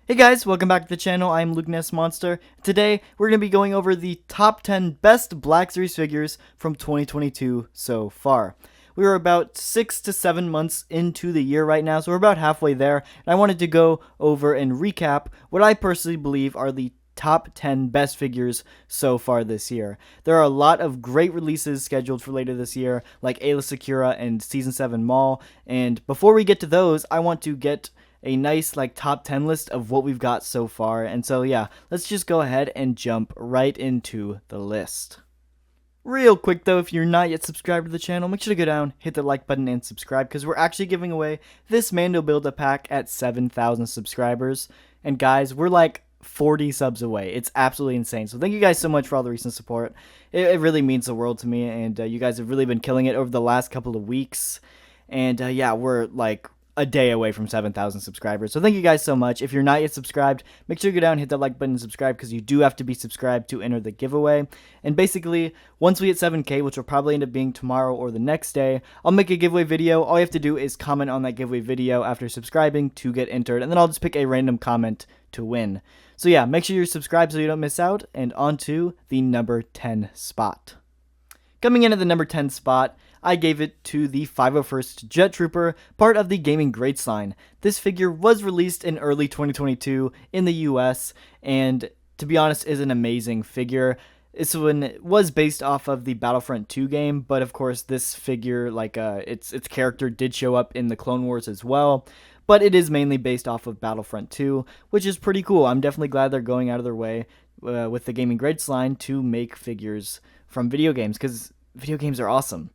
Hey guys, welcome back to the channel. I'm Luke Ness Monster. Today, we're going to be going over the top 10 best Black Series figures from 2022 so far. We are about 6 to 7 months into the year right now, so we're about halfway there. And I wanted to go over and recap what I personally believe are the top 10 best figures so far this year. There are a lot of great releases scheduled for later this year, like Ayla Secura and Season 7 Maul. And before we get to those, I want to get a nice top 10 list of what we've got so far. And so yeah, let's just go ahead and jump right into the list. Real quick though, if you're not yet subscribed to the channel, make sure to go down, hit the like button, and subscribe, because we're actually giving away this Mando Build-A-Pack at 7,000 subscribers. And guys, we're like 40 subs away. It's absolutely insane. So thank you guys so much for all the recent support. It really means the world to me, and you guys have really been killing it over the last couple of weeks. And yeah, we're like a day away from 7,000 subscribers. So thank you guys so much. If you're not yet subscribed, make sure you go down, hit that like button, and subscribe, because you do have to be subscribed to enter the giveaway. And basically, once we hit 7K, which will probably end up being tomorrow or the next day, I'll make a giveaway video. All you have to do is comment on that giveaway video after subscribing to get entered, and then I'll just pick a random comment to win. So yeah, make sure you're subscribed so you don't miss out, and on to the number 10 spot. Coming in at the number 10 spot, I gave it to the 501st Jet Trooper, part of the Gaming Greats line. This figure was released in early 2022 in the US, and to be honest, is an amazing figure. This one was based off of the Battlefront 2 game, but of course this figure, its character did show up in the Clone Wars as well. But it is mainly based off of Battlefront 2, which is pretty cool. I'm definitely glad they're going out of their way with the Gaming Greats line to make figures from video games, because video games are awesome.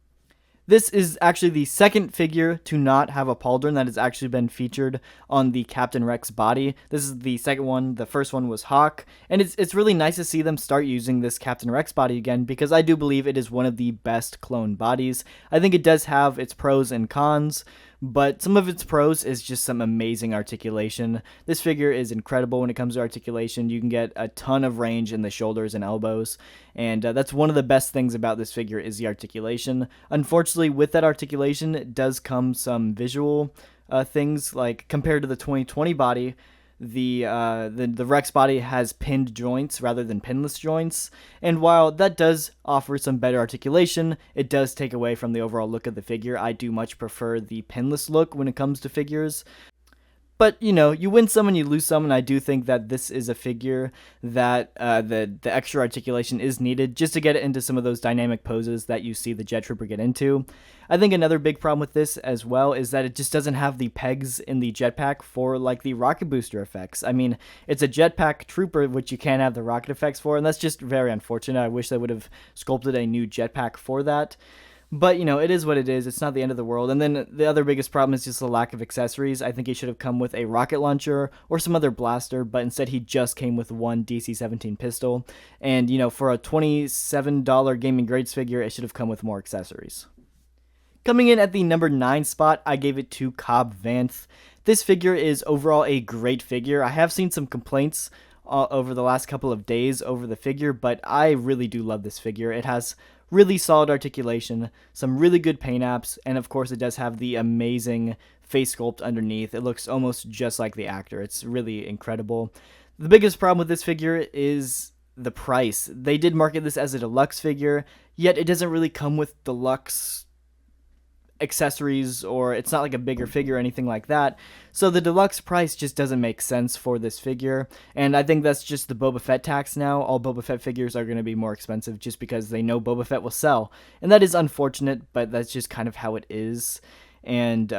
This is actually the second figure to not have a pauldron that has actually been featured on the Captain Rex body. This is the second one. The first one was Hawk, and it's really nice to see them start using this Captain Rex body again, because I do believe it is one of the best clone bodies. I think it does have its pros and cons, but some of its pros is just some amazing articulation. This figure is incredible when it comes to articulation. You can get a ton of range in the shoulders and elbows, and that's one of the best things about this figure is the articulation. Unfortunately, with that articulation does come some visual things, like compared to the 2020 body. The Rex body has pinned joints rather than pinless joints, and while that does offer some better articulation, it does take away from the overall look of the figure. I do much prefer the pinless look when it comes to figures. But, you know, you win some and you lose some, and I do think that this is a figure that the extra articulation is needed just to get it into some of those dynamic poses that you see the Jet Trooper get into. I think another big problem with this as well is that it just doesn't have the pegs in the jetpack for, like, the rocket booster effects. I mean, it's a jetpack trooper, which you can't have the rocket effects for, and that's just very unfortunate. I wish they would have sculpted a new jetpack for that. But, you know, it is what it is. It's not the end of the world. And then the other biggest problem is just the lack of accessories. I think he should have come with a rocket launcher or some other blaster, but instead he just came with one DC-17 pistol. And, you know, for a $27 Gaming Greats figure, it should have come with more accessories. Coming in at the number 9 spot, I gave it to Cobb Vance. This figure is overall a great figure. I have seen some complaints over the last couple of days over the figure, but I really do love this figure. It has really solid articulation, some really good paint apps, and of course it does have the amazing face sculpt underneath. It looks almost just like the actor. It's really incredible. The biggest problem with this figure is the price. They did market this as a deluxe figure, yet it doesn't really come with deluxe accessories, or it's not like a bigger figure or anything like that. So the deluxe price just doesn't make sense for this figure, and I think that's just the Boba Fett tax now. All Boba Fett figures are going to be more expensive just because they know Boba Fett will sell, and that is unfortunate, but that's just kind of how it is. And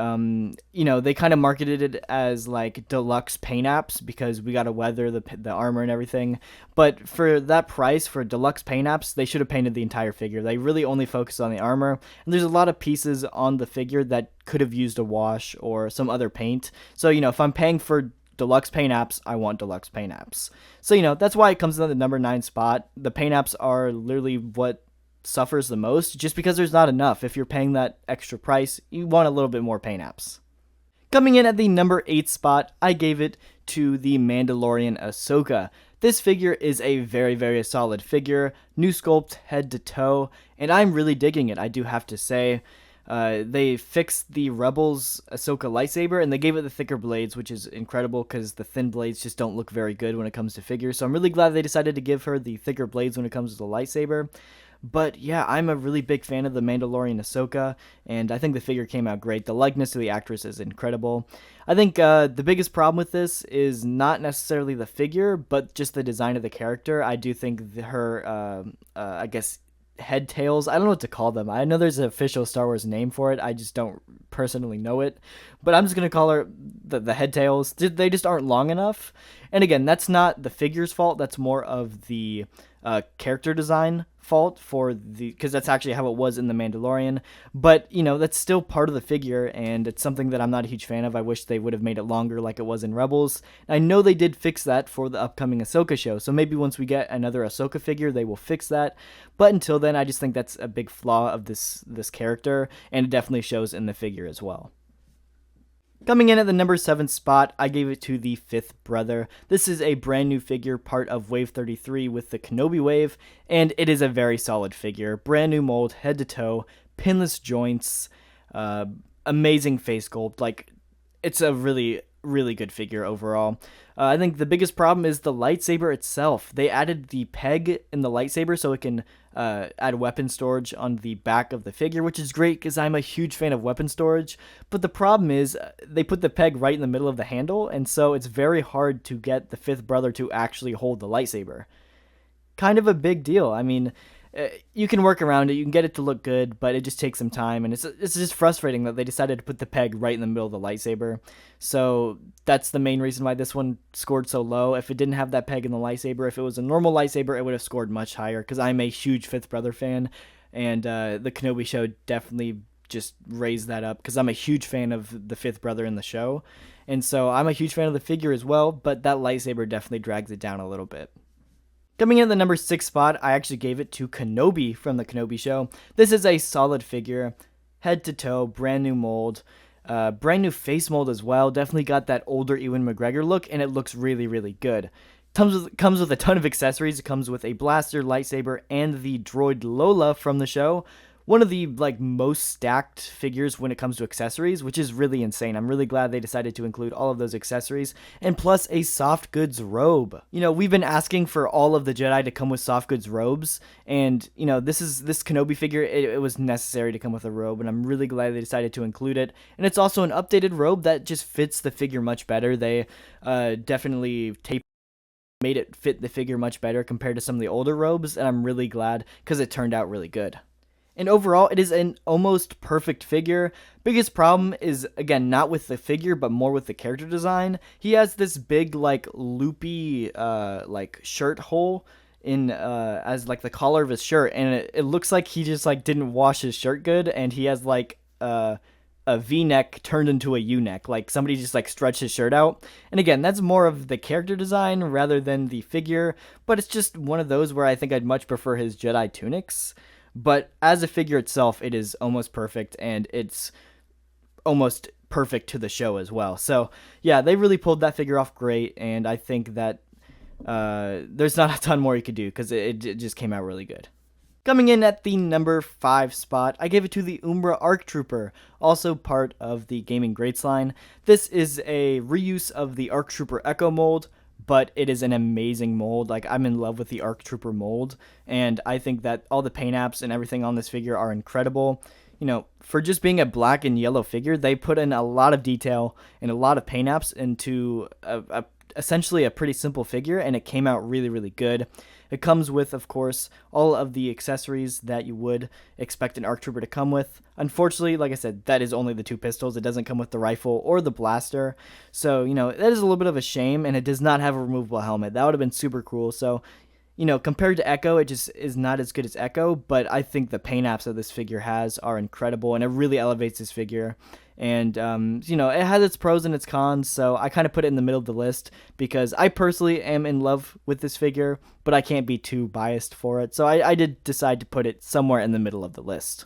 you know, they kind of marketed it as like deluxe paint apps because we got to weather the armor and everything. But for that price, for deluxe paint apps, they should have painted the entire figure. They really only focused on the armor, and there's a lot of pieces on the figure that could have used a wash or some other paint. So, you know, if I'm paying for deluxe paint apps, I want deluxe paint apps. So, you know, that's why it comes in at the number 9 spot. The paint apps are literally what suffers the most, just because there's not enough. If you're paying that extra price, you want a little bit more paint apps. Coming in at the number 8 spot, I gave it to the Mandalorian Ahsoka. This figure is a very, very solid figure, new sculpt head to toe, and I'm really digging it, I do have to say. They fixed the Rebels Ahsoka lightsaber, and they gave it the thicker blades, which is incredible because the thin blades just don't look very good when it comes to figures. So I'm really glad they decided to give her the thicker blades when it comes to the lightsaber. But yeah, I'm a really big fan of the Mandalorian Ahsoka, and I think the figure came out great. The likeness to the actress is incredible. I think the biggest problem with this is not necessarily the figure, but just the design of the character. I do think her, I guess, head tails. I don't know what to call them. I know there's an official Star Wars name for it. I just don't personally know it. But I'm just gonna call her the head tails. They just aren't long enough. And again, that's not the figure's fault. That's more of the character design fault for the because that's actually how it was in the Mandalorian. But that's still part of the figure, and it's something that I'm not a huge fan of. I wish they would have made it longer like it was in Rebels. I know they did fix that for the upcoming Ahsoka show, so maybe once we get another Ahsoka figure, they will fix that. But until then, I just think that's a big flaw of this character, and it definitely shows in the figure as well. Coming in at the number 7 spot, I gave it to the Fifth Brother. This is a brand new figure, part of Wave 33 with the Kenobi Wave, and it is a very solid figure. Brand new mold, head to toe, pinless joints, amazing face sculpt. Like, it's a really, really good figure overall. I think the biggest problem is the lightsaber itself. They added the peg in the lightsaber so it can add weapon storage on the back of the figure, which is great because I'm a huge fan of weapon storage. But the problem is they put the peg right in the middle of the handle, and so it's very hard to get the Fifth Brother to actually hold the lightsaber. Kind of a big deal. I mean, you can work around it, you can get it to look good, but it just takes some time, and it's just frustrating that they decided to put the peg right in the middle of the lightsaber. So that's the main reason why this one scored so low. If it didn't have that peg in the lightsaber, if it was a normal lightsaber, it would have scored much higher, because I'm a huge Fifth Brother fan, and the Kenobi show definitely just raised that up, because I'm a huge fan of the Fifth Brother in the show, and so I'm a huge fan of the figure as well, but that lightsaber definitely drags it down a little bit. Coming in at the number 6 spot, I actually gave it to Kenobi from the Kenobi show. This is a solid figure, head to toe, brand new mold, brand new face mold as well. Definitely got that older Ewan McGregor look, and it looks really, really good. Comes with a ton of accessories. It comes with a blaster, lightsaber, and the droid Lola from the show. One of the most stacked figures when it comes to accessories, which is really insane. I'm really glad they decided to include all of those accessories, and plus a soft goods robe. We've been asking for all of the Jedi to come with soft goods robes, and this Kenobi figure, it was necessary to come with a robe, and I'm really glad they decided to include it. And it's also an updated robe that just fits the figure much better. They definitely made it fit the figure much better compared to some of the older robes, and I'm really glad because it turned out really good. And overall, it is an almost perfect figure. Biggest problem is, again, not with the figure, but more with the character design. He has this big, loopy, shirt hole in, as, the collar of his shirt. And it looks like he just, didn't wash his shirt good. And he has, a V-neck turned into a U-neck. Like, somebody just, stretched his shirt out. And again, that's more of the character design rather than the figure. But it's just one of those where I think I'd much prefer his Jedi tunics. But as a figure itself, it is almost perfect, and it's almost perfect to the show as well. So, yeah, they really pulled that figure off great, and I think that there's not a ton more you could do, because it just came out really good. Coming in at the number 5 spot, I gave it to the Umbra Arc Trooper, also part of the Gaming Greats line. This is a reuse of the Arc Trooper Echo mold, but it is an amazing mold. I'm in love with the Arc Trooper mold, and I think that all the paint apps and everything on this figure are incredible. For just being a black and yellow figure, they put in a lot of detail and a lot of paint apps into essentially a pretty simple figure, and it came out really, really good. It comes with, of course, all of the accessories that you would expect an Arc Trooper to come with. Unfortunately, like I said, that is only the 2 pistols. It doesn't come with the rifle or the blaster. So, that is a little bit of a shame, and it does not have a removable helmet. That would have been super cool. So, compared to Echo, it just is not as good as Echo, but I think the paint apps that this figure has are incredible, and it really elevates this figure. And, it has its pros and its cons, so I kind of put it in the middle of the list because I personally am in love with this figure, but I can't be too biased for it, so I did decide to put it somewhere in the middle of the list.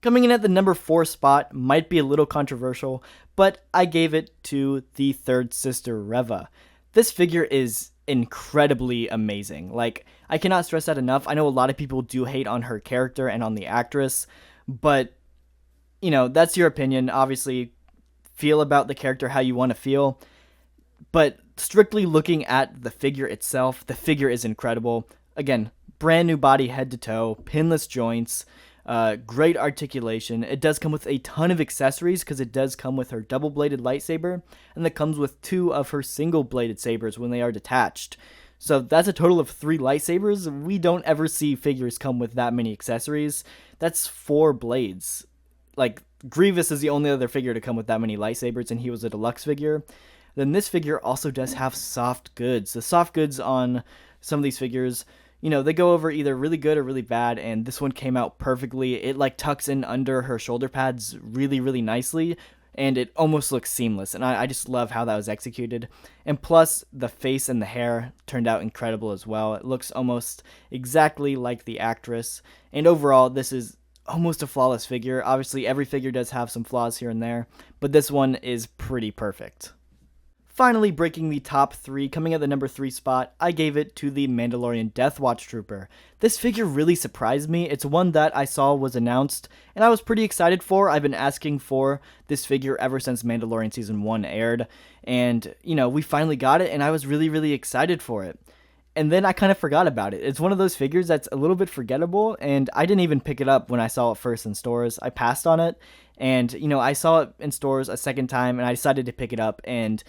Coming in at the number 4 spot might be a little controversial, but I gave it to the third sister, Reva. This figure is incredibly amazing. I cannot stress that enough. I know a lot of people do hate on her character and on the actress, but that's your opinion. Obviously, feel about the character how you want to feel. But strictly looking at the figure itself, the figure is incredible. Again, brand new body head to toe, pinless joints, great articulation. It does come with a ton of accessories because it does come with her double-bladed lightsaber, and that comes with 2 of her single-bladed sabers when they are detached. So that's a total of 3 lightsabers. We don't ever see figures come with that many accessories. That's 4 blades. Like, Grievous is the only other figure to come with that many lightsabers, and he was a deluxe figure. Then this figure also does have soft goods. The soft goods on some of these figures, they go over either really good or really bad, and this one came out perfectly. It like tucks in under her shoulder pads really, really nicely, and it almost looks seamless, and I just love how that was executed. And plus, the face and the hair turned out incredible as well. It looks almost exactly like the actress, and overall, this is almost a flawless figure. Obviously, every figure does have some flaws here and there, but this one is pretty perfect. Finally, breaking the top 3, coming at the number 3 spot, I gave it to the Mandalorian Death Watch Trooper. This figure really surprised me. It's one that I saw was announced, and I was pretty excited for. I've been asking for this figure ever since Mandalorian Season 1 aired, and, we finally got it, and I was really, really excited for it. And then I kind of forgot about it. It's one of those figures that's a little bit forgettable, and I didn't even pick it up when I saw it first in stores. I passed on it, and, I saw it in stores a second time, and I decided to pick it up, and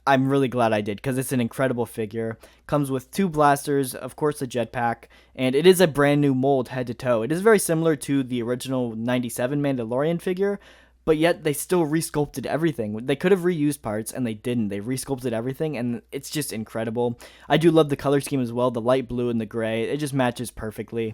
I'm really glad I did because it's an incredible figure. Comes with 2 blasters, of course a jetpack, and it is a brand new mold head to toe. It is very similar to the original 97 Mandalorian figure, but yet they still resculpted everything. They could have reused parts, and they didn't. They resculpted everything, and it's just incredible. I do love the color scheme as well, the light blue and the gray. It just matches perfectly.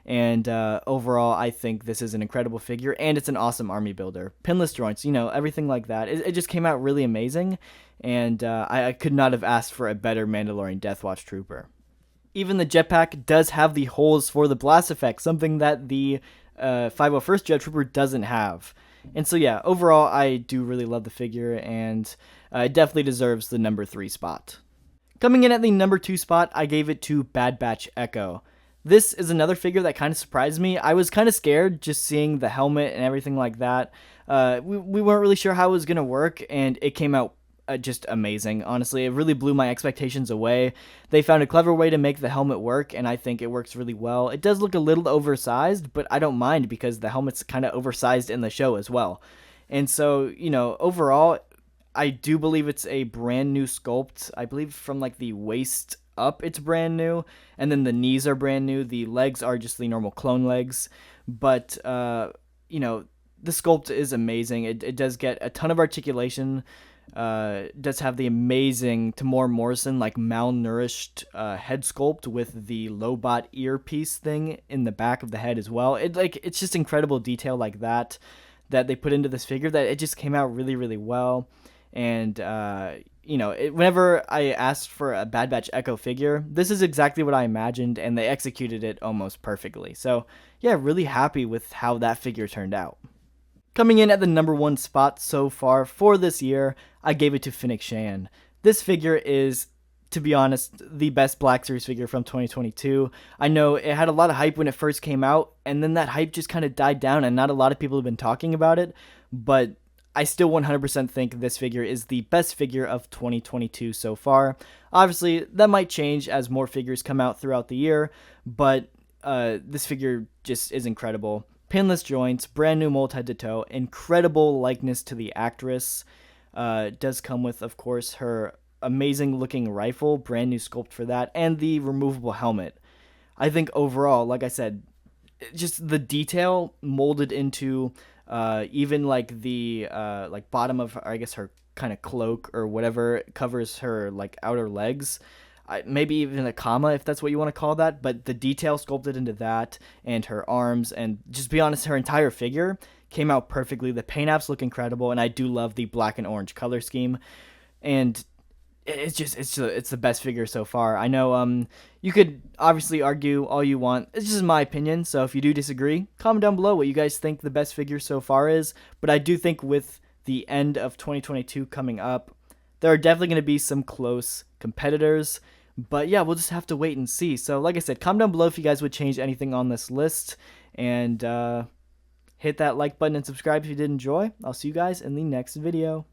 And overall, I think this is an incredible figure, and it's an awesome army builder. Pinless joints, everything like that. It just came out really amazing, and I could not have asked for a better Mandalorian Death Watch Trooper. Even the jetpack does have the holes for the blast effect, something that the 501st Jet Trooper doesn't have. And so yeah, overall, I do really love the figure, and it definitely deserves the number 3 spot. Coming in at the number 2 spot, I gave it to Bad Batch Echo. This is another figure that kind of surprised me. I was kind of scared just seeing the helmet and everything like that. We weren't really sure how it was going to work, and it came out just amazing. Honestly, it really blew my expectations away. They found a clever way to make the helmet work, and I think it works really well. It does look a little oversized, but I don't mind because the helmet's kind of oversized in the show as well. And so, overall, I do believe it's a brand new sculpt. I believe from like the waist up it's brand new, and then the knees are brand new. The legs are just the normal clone legs, but the sculpt is amazing. It does get a ton of articulation. Does have the amazing Tamora Morrison like malnourished head sculpt with the Lobot earpiece thing in the back of the head as well. It's just incredible detail like that they put into this figure that it just came out really, really well. And whenever I asked for a Bad Batch Echo figure, this is exactly what I imagined, and they executed it almost perfectly. So yeah, really happy with how that figure turned out. Coming in at the number 1 spot so far for this year, I gave it to Finnick Shannon. This figure is, to be honest, the best Black Series figure from 2022. I know it had a lot of hype when it first came out, and then that hype just kind of died down, and not a lot of people have been talking about it, but I still 100% think this figure is the best figure of 2022 so far. Obviously, that might change as more figures come out throughout the year, but this figure just is incredible. Pinless joints, brand new mold head to toe, incredible likeness to the actress. Does come with, of course, her amazing looking rifle, brand new sculpt for that, and the removable helmet. I think overall, like I said, just the detail molded into even like the like bottom of, I guess, her kind of cloak or whatever covers her like outer legs. Maybe even a comma, if that's what you want to call that, but the detail sculpted into that, and her arms, and just be honest, her entire figure came out perfectly. The paint apps look incredible, and I do love the black and orange color scheme, and it's the best figure so far. I know you could obviously argue all you want. It's just my opinion, so if you do disagree, comment down below what you guys think the best figure so far is, but I do think with the end of 2022 coming up, there are definitely going to be some close competitors. But yeah, we'll just have to wait and see. So like I said, comment down below if you guys would change anything on this list. And Hit that like button and subscribe if you did enjoy. I'll see you guys in the next video.